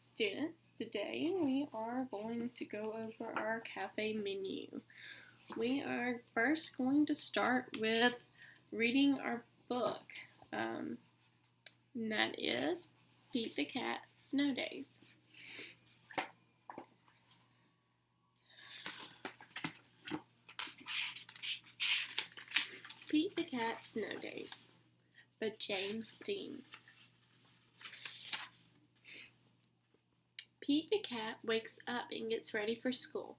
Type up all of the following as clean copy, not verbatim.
Students, today we are going to go over our cafe menu. We are first going to start with reading our book, and that is Pete the Cat, Snow Days. Pete the Cat, Snow Days by James Steen. Pete the cat wakes up and gets ready for school.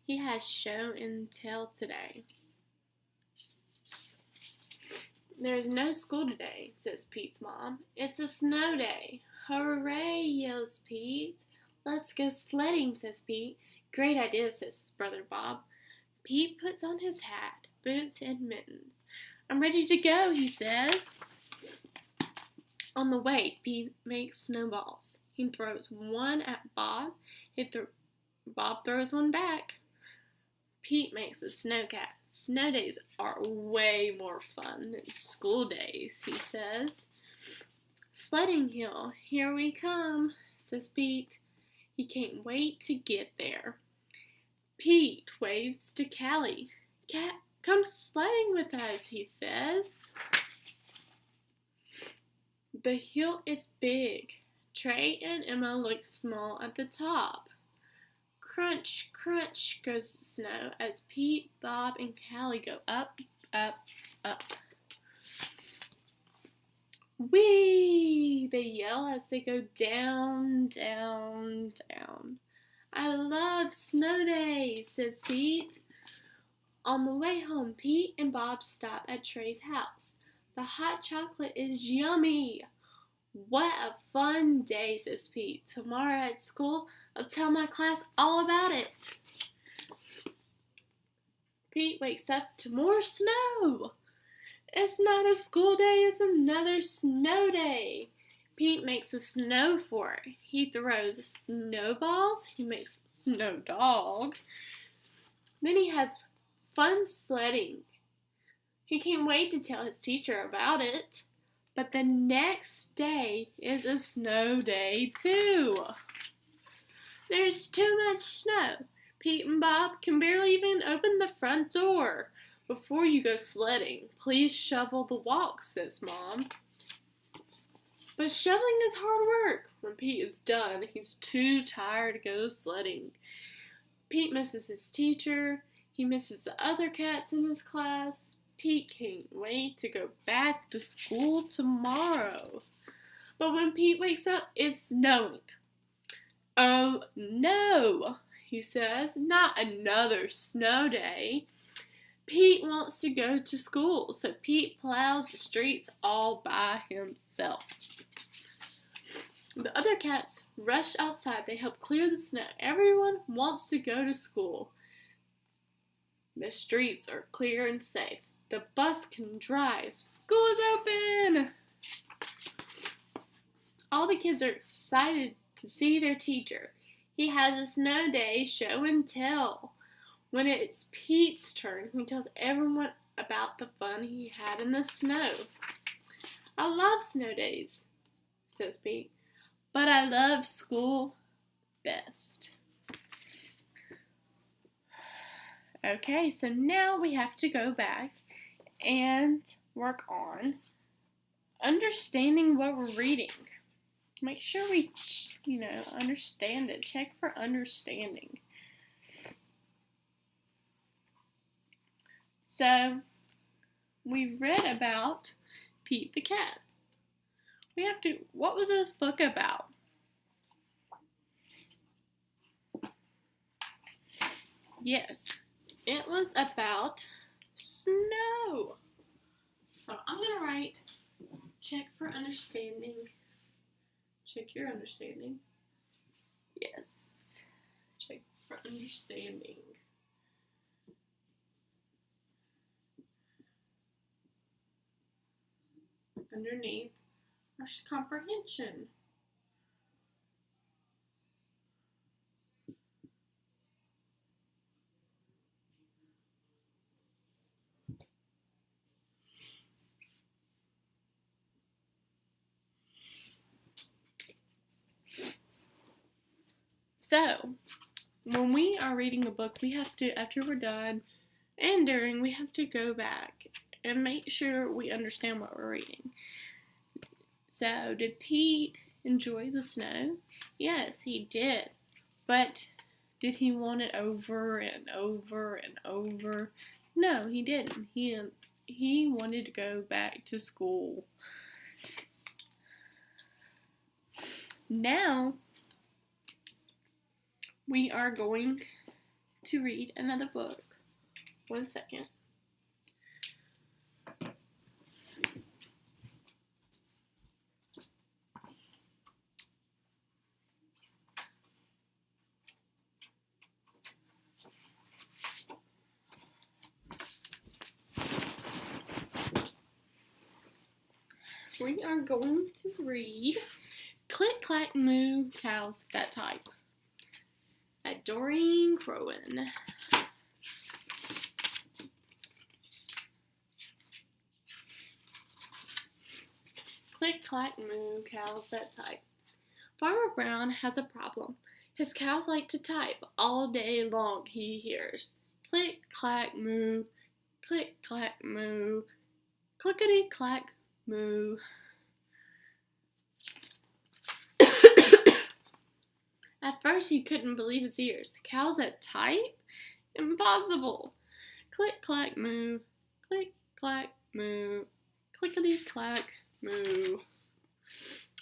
He has show and tell today. There is no school today, says Pete's mom. It's a snow day. Hooray, yells Pete. Let's go sledding, says Pete. Great idea, says his brother Bob. Pete puts on his hat, boots, and mittens. I'm ready to go, he says. On the way, Pete makes snowballs. He throws one at Bob. Bob throws one back. Pete makes a snow cat. Snow days are way more fun than school days, he says. Sledding hill, here we come, says Pete. He can't wait to get there. Pete waves to Callie. Cat, come sledding with us, he says. The hill is big. Trey and Emma look small at the top. Crunch, crunch goes the snow as Pete, Bob, and Callie go up, up, up. Whee! They yell as they go down, down, down. I love snow days, says Pete. On the way home, Pete and Bob stop at Trey's house. The hot chocolate is yummy. What a fun day, says Pete. Tomorrow at school, I'll tell my class all about it. Pete wakes up to more snow. It's not a school day, it's another snow day. Pete makes a snow fort. He throws snowballs. He makes a snow dog. Then he has fun sledding. He can't wait to tell his teacher about it. But the next day is a snow day too. There's too much snow. Pete and Bob can barely even open the front door. Before you go sledding, please shovel the walk, says Mom. But shoveling is hard work. When Pete is done, he's too tired to go sledding. Pete misses his teacher. He misses the other cats in his class. Pete can't wait to go back to school tomorrow. But when Pete wakes up, it's snowing. Oh no, he says, not another snow day. Pete wants to go to school, so Pete plows the streets all by himself. The other cats rush outside. They help clear the snow. Everyone wants to go to school. The streets are clear and safe. The bus can drive. School is open! All the kids are excited to see their teacher. He has a snow day show and tell. When it's Pete's turn, he tells everyone about the fun he had in the snow. I love snow days, says Pete, but I love school best. Okay, so now we have to go back and work on understanding what we're reading. Make sure we, understand it. Check for understanding. So, we read about Pete the cat. What was this book about? Yes, it was about snow. So I'm going to write, check for understanding. Check your understanding. Yes, check for understanding. Underneath, there's comprehension. So, when we are reading a book, we have to, after we're done and during, we have to go back and make sure we understand what we're reading. So, did Pete enjoy the snow? Yes, he did. But did he want it over and over and over? No, he didn't. He wanted to go back to school. Now, we are going to read another book. 1 second. We are going to read Click, Clack, Moo, Cows That Type by Doreen Crowan. Click, clack, moo, cows that type. Farmer Brown has a problem. His cows like to type all day long. He hears click, clack, moo, click, clack, moo, clickety, clack, moo. At first he couldn't believe his ears. Cows that type? Impossible. Click, clack, moo, click, clack, moo, clickety, clack, moo.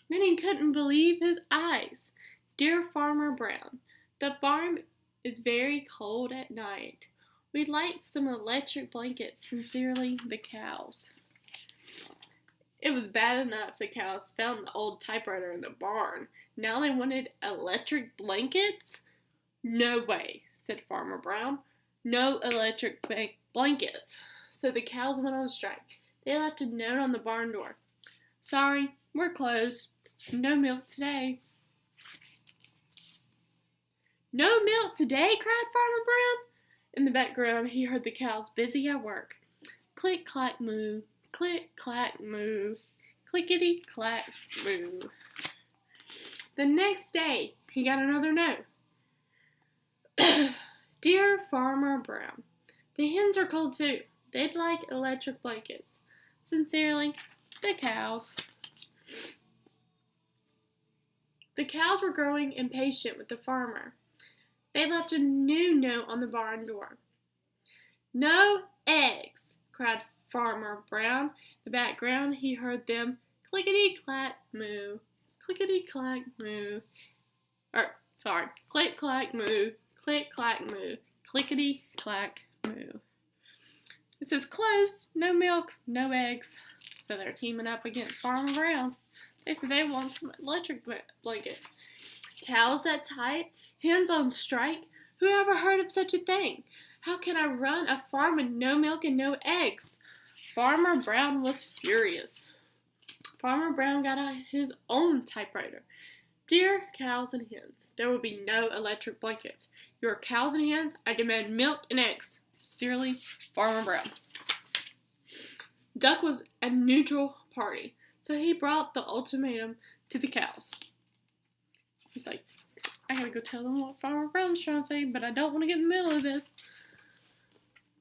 Then he couldn't believe his eyes. Dear Farmer Brown, the barn is very cold at night. We'd like some electric blankets. Sincerely, the cows. It was bad enough the cows found the old typewriter in the barn. Now they wanted electric blankets? No way, said Farmer Brown. No electric blankets. So the cows went on strike. They left a note on the barn door. Sorry, we're closed. No milk today. No milk today, cried Farmer Brown. In the background, he heard the cows busy at work. Click, clack, moo. Click, clack, moo. Clickety, clack, moo. The next day, he got another note. Dear Farmer Brown, the hens are cold too. They'd like electric blankets. Sincerely, the cows. The cows were growing impatient with the farmer. They left a new note on the barn door. No eggs, cried Farmer Brown. In the background, he heard them clickety-clack moo, clickety-clack moo. Click-clack moo, click-clack moo, clickety-clack moo. This is close. No milk, no eggs. So they're teaming up against Farmer Brown. They said they want some electric blankets. Cows that type, hens on strike. Who ever heard of such a thing? How can I run a farm with no milk and no eggs? Farmer Brown was furious. Farmer Brown got out his own typewriter. Dear cows and hens, there will be no electric blankets. Your cows and hens, I demand milk and eggs. Sincerely, Farmer Brown. Duck was a neutral party, so he brought the ultimatum to the cows. He's like, I gotta go tell them what Farmer Brown's trying to say, but I don't want to get in the middle of this.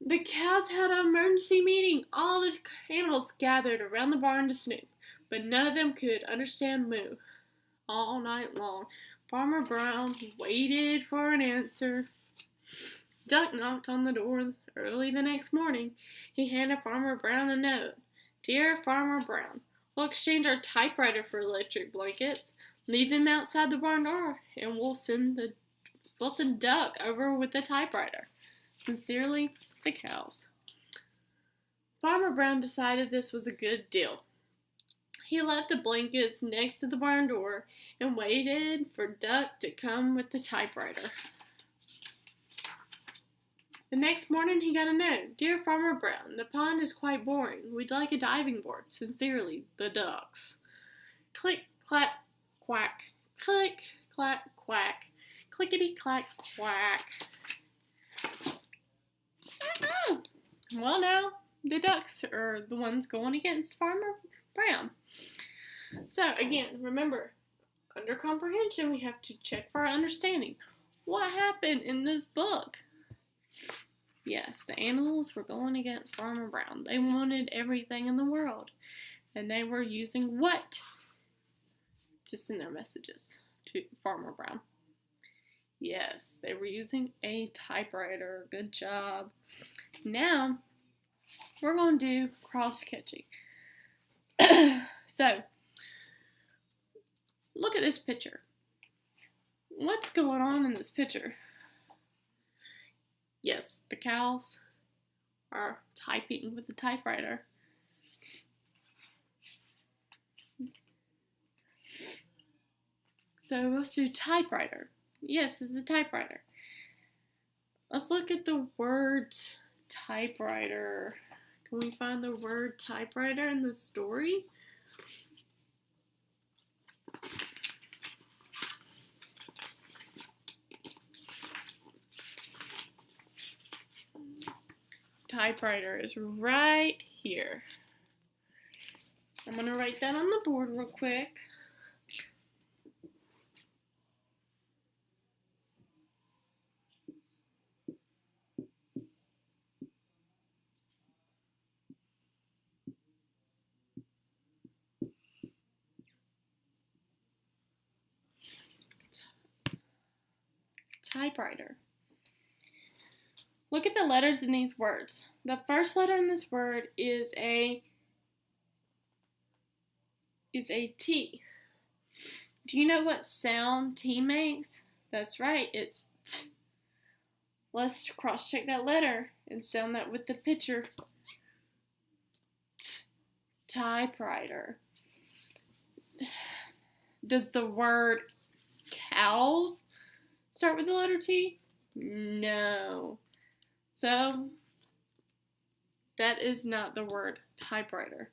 The cows had an emergency meeting. All the animals gathered around the barn to snoop, but none of them could understand moo. All night long, Farmer Brown waited for an answer. Duck knocked on the door early the next morning. He handed Farmer Brown a note. Dear Farmer Brown, we'll exchange our typewriter for electric blankets. Leave them outside the barn door, and we'll send Duck over with the typewriter. Sincerely, the cows. Farmer Brown decided this was a good deal. He left the blankets next to the barn door and waited for Duck to come with the typewriter. The next morning he got a note. Dear Farmer Brown, the pond is quite boring. We'd like a diving board. Sincerely, the ducks. Click, clack, quack. Click, clack, quack. Clickety, clack, quack. Well, now the ducks are the ones going against Farmer Brown. So, again, remember, under comprehension, we have to check for our understanding. What happened in this book? Yes, the animals were going against Farmer Brown. They wanted everything in the world. And they were using what to send their messages to Farmer Brown? Yes, they were using a typewriter. Good job. Now, we're going to do cross-catching. So, look at this picture. What's going on in this picture? Yes, the cows are typing with the typewriter. So let's do typewriter. Yes, it's a typewriter. Let's look at the word typewriter. Can we find the word typewriter in the story? Typewriter is right here. I'm going to write that on the board real quick. Typewriter. Look at the letters in these words. The first letter in this word is a T. Do you know what sound T makes? That's right, it's T. Let's cross-check that letter and sound that with the picture. T. Typewriter. Does the word cows start with the letter T? No. So, that is not the word typewriter.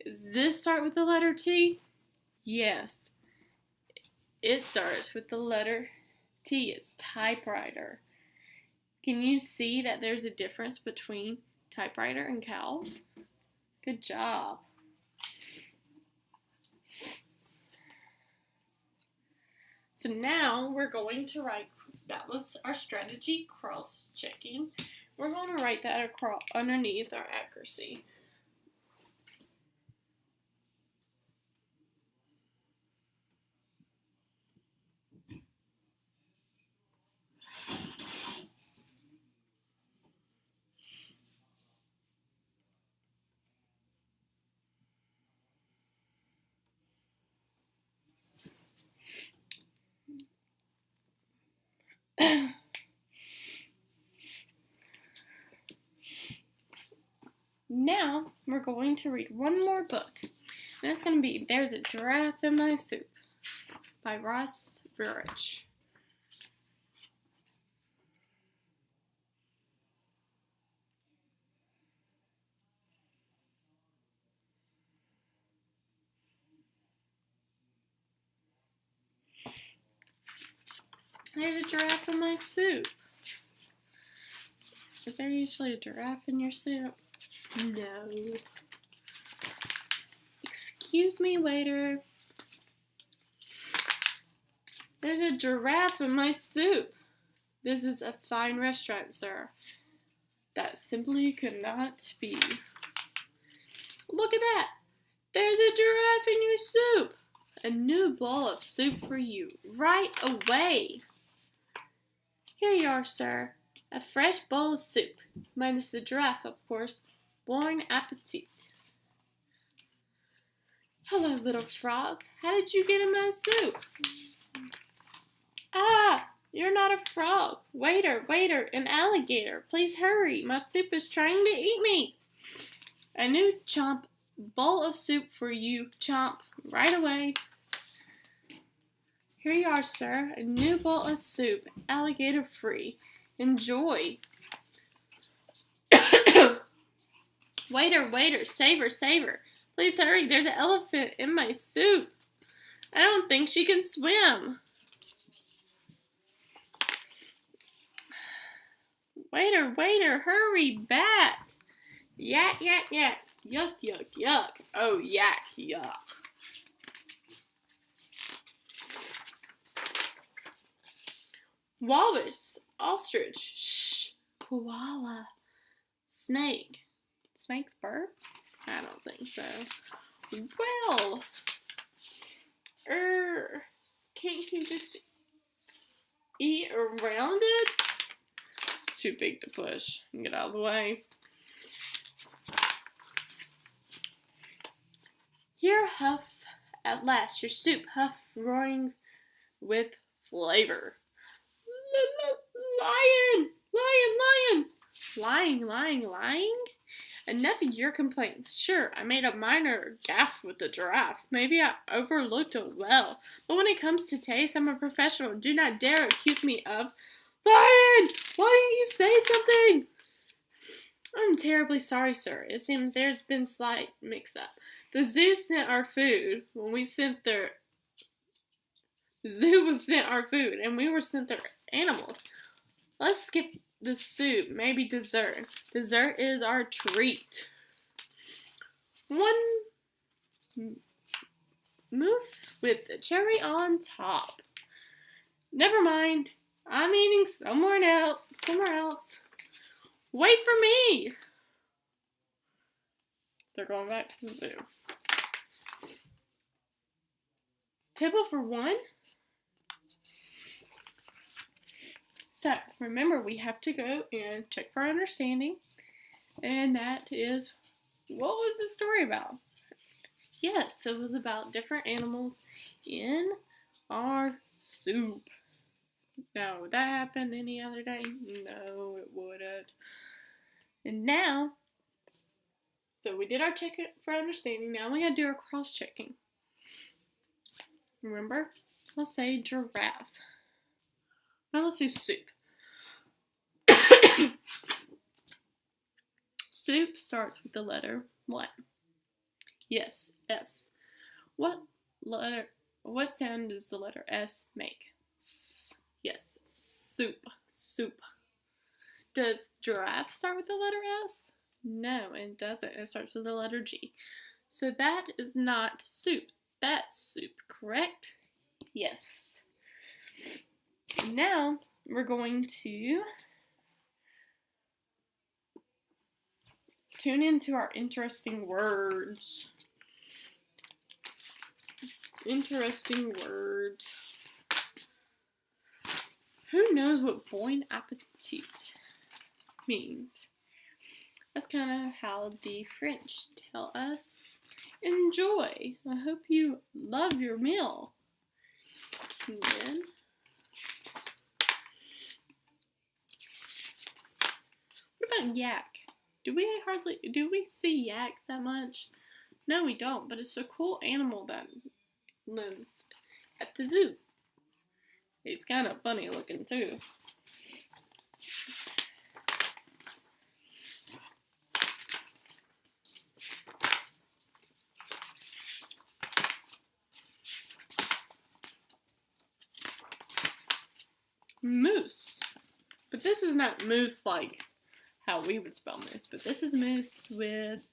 Does this start with the letter T? Yes. It starts with the letter T. It's typewriter. Can you see that there's a difference between typewriter and cows? Good job. So now we're going to write, that was our strategy, cross-checking. We're going to write that across underneath our accuracy. Now, we're going to read one more book. And it's going to be There's a Giraffe in My Soup by Ross Burrich. There's a giraffe in my soup. Is there usually a giraffe in your soup? No. Excuse me, waiter. There's a giraffe in my soup. This is a fine restaurant, sir. That simply could not be. Look at that. There's a giraffe in your soup. A new bowl of soup for you right away. Here you are, sir. A fresh bowl of soup. Minus the giraffe, of course. Bon appetit. Hello, little frog. How did you get in my soup? Ah, you're not a frog. Waiter, waiter, an alligator. Please hurry. My soup is trying to eat me. A new chomp bowl of soup for you, chomp, right away. Here you are, sir. A new bowl of soup, alligator free. Enjoy. Waiter, waiter, saver, saver. Please hurry, there's an elephant in my soup. I don't think she can swim. Waiter, waiter, hurry, bat. Yak, yak, yak. Yuck, yuck, yuck. Oh, yak, yuck. walrus, ostrich, shh, koala, snake. Snake's bird? I don't think so. Well, can't you just eat around it? It's too big to push. Get out of the way. Here, Huff, at last, your soup, Huff, roaring with flavor. Lion! Lying? Enough of your complaints. Sure, I made a minor gaffe with the giraffe. Maybe I overlooked a well. But when it comes to taste, I'm a professional. Do not dare accuse me of... Lion! Why didn't you say something? I'm terribly sorry, sir. It seems there's been slight mix-up. The zoo sent our food when we sent their... The zoo was sent our food, and we were sent their animals. Let's skip the soup, maybe dessert. Dessert is our treat. One mousse with a cherry on top. Never mind. I'm eating somewhere else. Wait for me. They're going back to the zoo. Table for one. So, remember, we have to go and check for understanding. And that is, what was the story about? Yes, it was about different animals in our soup. Now, would that happen any other day? No, it wouldn't. And now, so we did our check for understanding. Now we gotta do our cross-checking. Remember? Let's say giraffe. Now let's do soup. Soup starts with the letter what? Yes, S. What sound does the letter S make? S. Yes, soup. Does giraffe start with the letter S? No, it doesn't. It starts with the letter G. So that is not soup. That's soup, correct? Yes. Now we're going to tune into our interesting words. Interesting words. Who knows what bon appetit means? That's kind of how the French tell us. Enjoy. I hope you love your meal. And then, what about yak? Do we see yak that much? No, we don't, but it's a cool animal that lives at the zoo. It's kind of funny looking too. Moose. But this is not moose like how we would spell moose, but this is moose with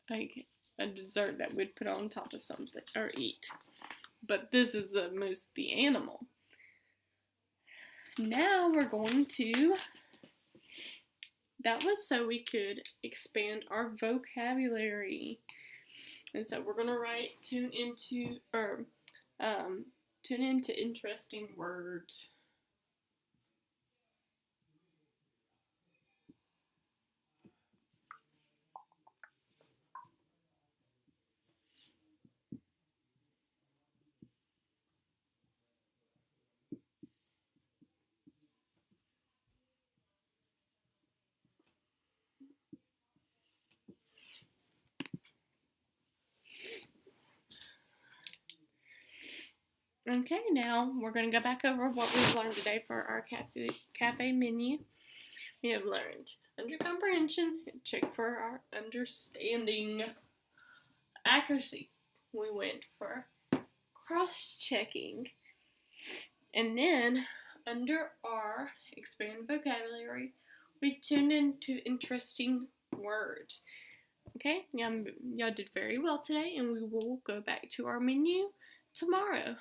like a dessert that we'd put on top of something or eat. But this is a moose, the animal. Now we're going to, that was so we could expand our vocabulary. And so we're going to write tune into interesting words. Okay, now we're going to go back over what we've learned today for our cafe menu. We have learned under comprehension, check for our understanding. Accuracy, we went for cross-checking. And then under our expand vocabulary, we tuned into interesting words. Okay, y'all did very well today, and we will go back to our menu tomorrow.